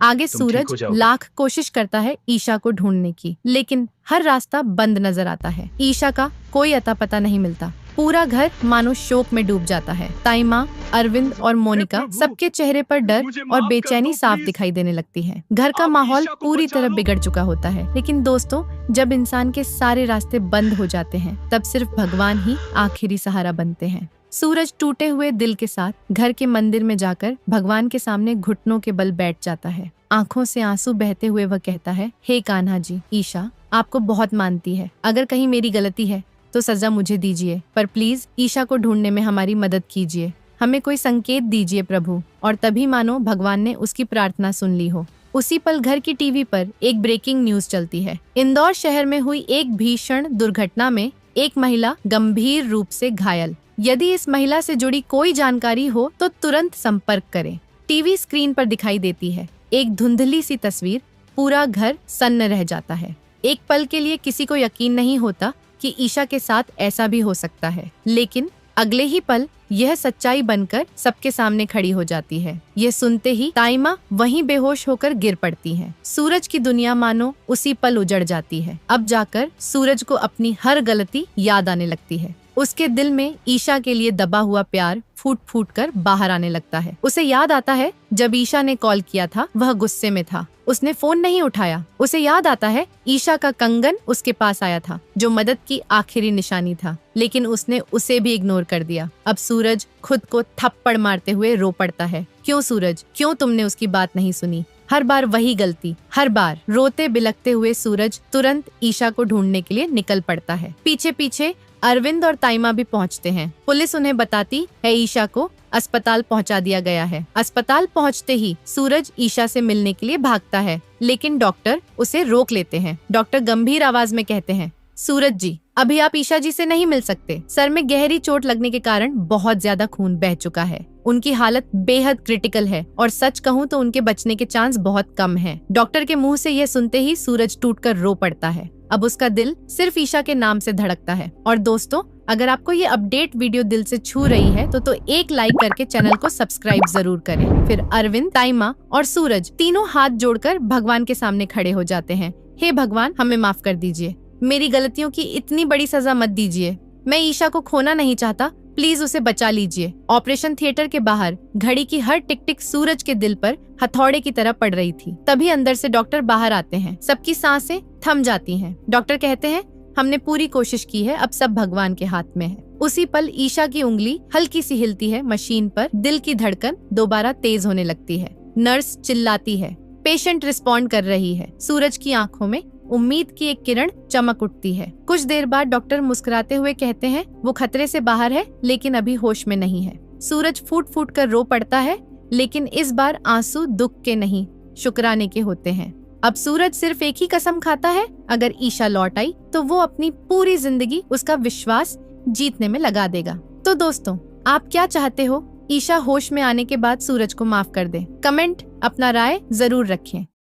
आगे तुम ठीक हो सूरज जाओगे। लाख कोशिश करता है ईशा को ढूंढने की, लेकिन हर रास्ता बंद नजर आता है। ईशा का कोई अता पता नहीं मिलता। पूरा घर मानो शोक में डूब जाता है। ताइमा, अरविंद और मोनिका, सबके चेहरे पर डर और बेचैनी साफ दिखाई देने लगती है। घर का माहौल पूरी तरह बिगड़ चुका होता है। लेकिन दोस्तों, जब इंसान के सारे रास्ते बंद हो जाते हैं, तब सिर्फ भगवान ही आखिरी सहारा बनते हैं। सूरज टूटे हुए दिल के साथ घर के मंदिर में जाकर भगवान के सामने घुटनों के बल बैठ जाता है। आंखों से आंसू बहते हुए वह कहता है, हे कान्हा जी, ईशा आपको बहुत मानती है। अगर कहीं मेरी गलती है तो सजा मुझे दीजिए, पर प्लीज ईशा को ढूंढने में हमारी मदद कीजिए। हमें कोई संकेत दीजिए प्रभु। और तभी मानो भगवान ने उसकी प्रार्थना सुन ली हो। उसी पल घर की टीवी पर एक ब्रेकिंग न्यूज चलती है। इंदौर शहर में हुई एक भीषण दुर्घटना में एक महिला गंभीर रूप से घायल। यदि इस महिला से जुड़ी कोई जानकारी हो तो तुरंत संपर्क करें। टीवी स्क्रीन पर दिखाई देती है एक धुंधली सी तस्वीर। पूरा घर सन्न रह जाता है। एक पल के लिए किसी को यकीन नहीं होता कि ईशा के साथ ऐसा भी हो सकता है, लेकिन अगले ही पल यह सच्चाई बनकर सबके सामने खड़ी हो जाती है। यह सुनते ही ताइमा वहीं बेहोश होकर गिर पड़ती हैं। सूरज की दुनिया मानो उसी पल उजड़ जाती है। अब जाकर सूरज को अपनी हर गलती याद आने लगती है। उसके दिल में ईशा के लिए दबा हुआ प्यार फूट फूट कर बाहर आने लगता है। उसे याद आता है जब ईशा ने कॉल किया था, वह गुस्से में था, उसने फोन नहीं उठाया। उसे याद आता है ईशा का कंगन उसके पास आया था, जो मदद की आखिरी निशानी था, लेकिन उसने उसे भी इग्नोर कर दिया। अब सूरज खुद को थप्पड़ मारते हुए रो पड़ता है। क्यों सूरज, क्यों तुमने उसकी बात नहीं सुनी? हर बार वही गलती, हर बार। रोते बिलखते हुए सूरज तुरंत ईशा को ढूंढने के लिए निकल पड़ता है। पीछे पीछे अरविंद और ताइमा भी पहुंचते हैं। पुलिस उन्हें बताती है ईशा को अस्पताल पहुंचा दिया गया है। अस्पताल पहुंचते ही सूरज ईशा से मिलने के लिए भागता है, लेकिन डॉक्टर उसे रोक लेते हैं। डॉक्टर गंभीर आवाज में कहते हैं, सूरज जी, अभी आप ईशा जी से नहीं मिल सकते। सर में गहरी चोट लगने के कारण बहुत ज्यादा खून बह चुका है। उनकी हालत बेहद क्रिटिकल है और सच कहूँ तो उनके बचने के चांस बहुत कम हैं। डॉक्टर के मुंह से यह सुनते ही सूरज टूटकर रो पड़ता है। अब उसका दिल सिर्फ ईशा के नाम से धड़कता है। और दोस्तों, अगर आपको ये अपडेट वीडियो दिल से छू रही है तो एक लाइक करके चैनल को सब्सक्राइब जरूर करें। फिर अरविंद, ताइमा और सूरज तीनों हाथ जोड़कर भगवान के सामने खड़े हो जाते हैं। हे भगवान, हमें माफ कर दीजिए। मेरी गलतियों की इतनी बड़ी सजा मत दीजिए। मैं ईशा को खोना नहीं चाहता, प्लीज उसे बचा लीजिए। ऑपरेशन थिएटर के बाहर घड़ी की हर टिक टिक सूरज के दिल पर हथौड़े की तरह पड़ रही थी। तभी अंदर से डॉक्टर बाहर आते हैं। सबकी सांसें थम जाती हैं। डॉक्टर कहते हैं, हमने पूरी कोशिश की है, अब सब भगवान के हाथ में है। उसी पल ईशा की उंगली हल्की सी हिलती है मशीन पर। दिल की धड़कन दोबारा तेज होने लगती है। नर्स चिल्लाती है, पेशेंट रिस्पॉन्ड कर रही है। सूरज की आंखों में उम्मीद की एक किरण चमक उठती है। कुछ देर बाद डॉक्टर मुस्कुराते हुए कहते हैं, वो खतरे से बाहर है, लेकिन अभी होश में नहीं है। सूरज फूट फूट कर रो पड़ता है, लेकिन इस बार आंसू दुख के नहीं, शुक्राने के होते हैं। अब सूरज सिर्फ एक ही कसम खाता है, अगर ईशा लौट आई तो वो अपनी पूरी जिंदगी उसका विश्वास जीतने में लगा देगा। तो दोस्तों, आप क्या चाहते हो? ईशा होश में आने के बाद सूरज को माफ कर दे? कमेंट अपना राय जरूर रखें।